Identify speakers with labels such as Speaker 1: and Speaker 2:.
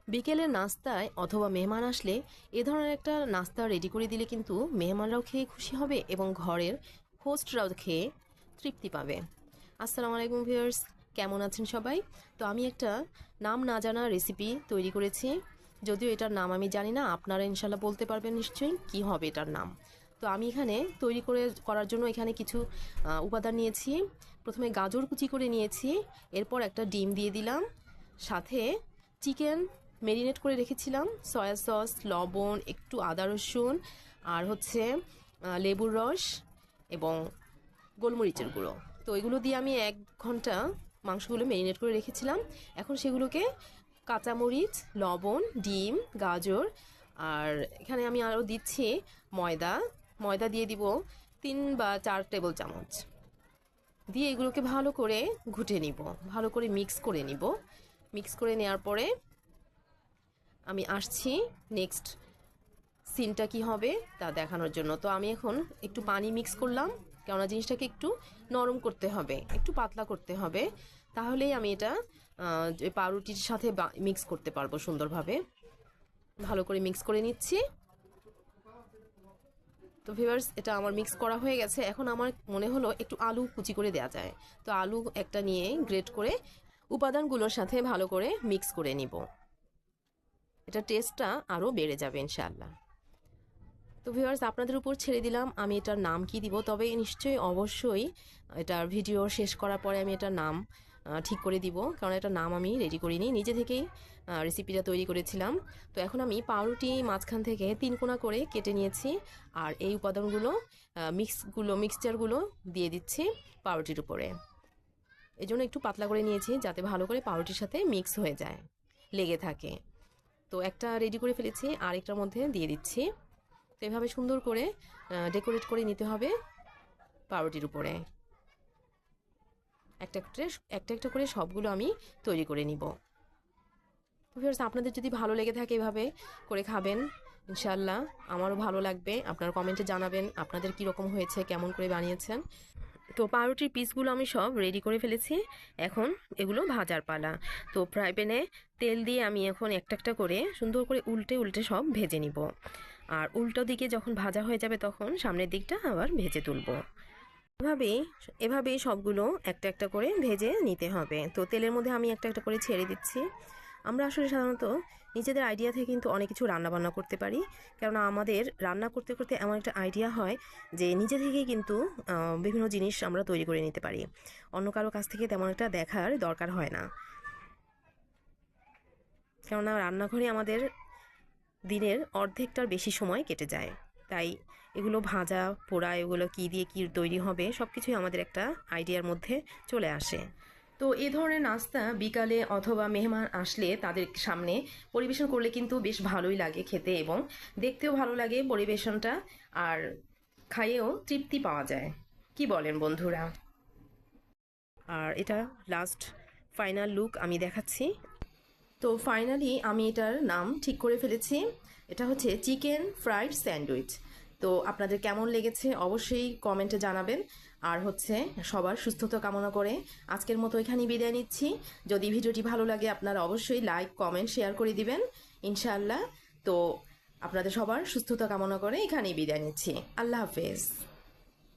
Speaker 1: বিকেলের নাস্তায় অথবা মেহমান আসলে এ ধরনের একটা নাস্তা রেডি করে দিলে কিন্তু মেহমানরাও খেয়ে খুশি হবে এবং ঘরের হোস্টরাও খেয়ে তৃপ্তি পাবে। আসসালামু আলাইকুম ভিউয়ার্স, কেমন আছেন সবাই? তো আমি একটা নাম না জানা রেসিপি তৈরি করেছি। যদিও এটার নাম আমি জানি না, আপনারা ইনশাল্লাহ বলতে পারবেন নিশ্চয়ই কি হবে এটার নাম। তো আমি এখানে করার জন্য এখানে কিছু উপাদান নিয়েছি। প্রথমে গাজর কুচি করে নিয়েছি, এরপর একটা ডিম দিয়ে দিলাম, সাথে চিকেন মেরিনেট করে রেখেছিলাম, সয়া সস, লবণ, একটু আদা রসুন, আর হচ্ছে লেবুর রস এবং গোলমরিচের গুঁড়ো। তো এগুলো দিয়ে আমি 1 ঘন্টা মাংসগুলো মেরিনেট করে রেখেছিলাম। এখন সেগুলোকে কাঁচামরিচ, লবণ, ডিম, গাজর, আর এখানে আমি আরও দিচ্ছি ময়দা দিয়ে দিব 3 বা 4 টেবিল চামচ দিয়ে এগুলোকে ভালো করে ঘুটে নিব, ভালো করে মিক্স করে নিব। মিক্স করে নেওয়ার পরে আমি আসছি নেক্সট সিনটা কি হবে তা দেখানোর জন্য। তো আমি এখন একটু পানি মিক্স করলাম, কেননা জিনিসটাকে একটু নরম করতে হবে, একটু পাতলা করতে হবে, তাহলেই আমি এটা পাউরুটির সাথে মিক্স করতে পারবো সুন্দরভাবে। ভালো করে মিক্স করে নিচ্ছি। তো ভিউয়ার্স, এটা আমার মিক্স করা হয়ে গেছে। এখন আমার মনে হলো একটু আলু কুচি করে দেওয়া যায়। তো আলু একটা নিয়ে গ্রেট করে উপাদানগুলোর সাথে ভালো করে মিক্স করে নিব। এটা টেস্টটা আরও বেড়ে যাবে ইনশাআল্লাহ। তো ভিউয়ার্স, আপনাদের উপর ছেড়ে দিলাম আমি এটার নাম কি দিব। তবে নিশ্চয়ই অবশ্যই এটার ভিডিও শেষ করার পরে আমি এটার নাম ঠিক করে দিব, কারণ এটার নাম আমি রেডি করিনি, নিজে থেকেই রেসিপিটা তৈরি করেছিলাম। তো এখন আমি পাউরুটি মাঝখান থেকে 3 কোণা করে কেটে নিয়েছি, আর এই উপাদানগুলো মিক্সচারগুলো দিয়ে দিচ্ছি পাউরুটির উপরে। এই জন্য একটু পাতলা করে নিয়েছি, যাতে ভালো করে পাউরুটির সাথে মিক্স হয়ে যায়, লেগে থাকে। তো একটা রেডি করে ফেলেছি, আর একটার মধ্যে দিয়ে দিচ্ছি। তো এভাবে সুন্দর করে ডেকোরেট করে নিতে হবে পাউরুটির উপরে। একটা একটা করে সবগুলো আমি তৈরি করে নিব। ভিউয়ার্স, আপনাদের যদি ভালো লেগে থাকে এভাবে করে খাবেন ইনশাআল্লাহ, আমারও ভালো লাগবে। আপনারা কমেন্টে জানাবেন আপনাদের কীরকম হয়েছে, কেমন করে বানিয়েছেন। তো পাউরুটির পিসগুলো আমি সব রেডি করে ফেলেছি, এখন এগুলো ভাজার পালা। তো ফ্রাই প্যানে তেল দিয়ে আমি এখন একটা একটা করে সুন্দর করে উল্টে উল্টে সব ভেজে নিব। আর উল্টো দিকে যখন ভাজা হয়ে যাবে তখন সামনের দিকটা আবার ভেজে তুলব। এভাবেই সবগুলো একটা একটা করে ভেজে নিতে হবে। তো তেলের মধ্যে আমি একটা একটা করে ছেড়ে দিচ্ছি। আমরা আসলে সাধারণত নিজেদের আইডিয়া থেকে কিন্তু অনেক কিছু রান্নাবান্না করতে পারি, কেননা আমাদের রান্না করতে করতে এমন একটা আইডিয়া হয় যে নিজে থেকেই কিন্তু বিভিন্ন জিনিস আমরা তৈরি করে নিতে পারি, অন্য কারো কাছ থেকে তেমন একটা দেখার দরকার হয় না। কেননা রান্নাঘরে আমাদের দিনের অর্ধেকটার বেশি সময় কেটে যায়, তাই এগুলো ভাজা পোড়া এগুলো কী দিয়ে কী তৈরি হবে সব কিছুই আমাদের একটা আইডিয়ার মধ্যে চলে আসে। তো এই ধরনের নাস্তা বিকালে অথবা মেহমান আসলে তাদের সামনে পরিবেশন করলে কিন্তু বেশ ভালোই লাগে খেতে, এবং দেখতেও ভালো লাগে পরিবেশনটা, আর খাইয়েও তৃপ্তি পাওয়া যায়। কি বলেন বন্ধুরা? আর এটা লাস্ট ফাইনাল লুক আমি দেখাচ্ছি। তো ফাইনালি আমি এটার নাম ঠিক করে ফেলেছি, এটা হচ্ছে চিকেন ফ্রাইড স্যান্ডউইচ। তো আপনাদের কেমন লেগেছে অবশ্যই কমেন্টে জানাবেন। আর হচ্ছে সবার সুস্থতা কামনা করে আজকের মতো এখানেই বিদায় নিচ্ছি। যদি ভিডিওটি ভালো লাগে আপনারা অবশ্যই লাইক, কমেন্ট, শেয়ার করে দিবেন ইনশাআল্লাহ। তো আপনাদের সবার সুস্থতা কামনা করে এখানেই বিদায় নিচ্ছি। আল্লাহ হাফেজ।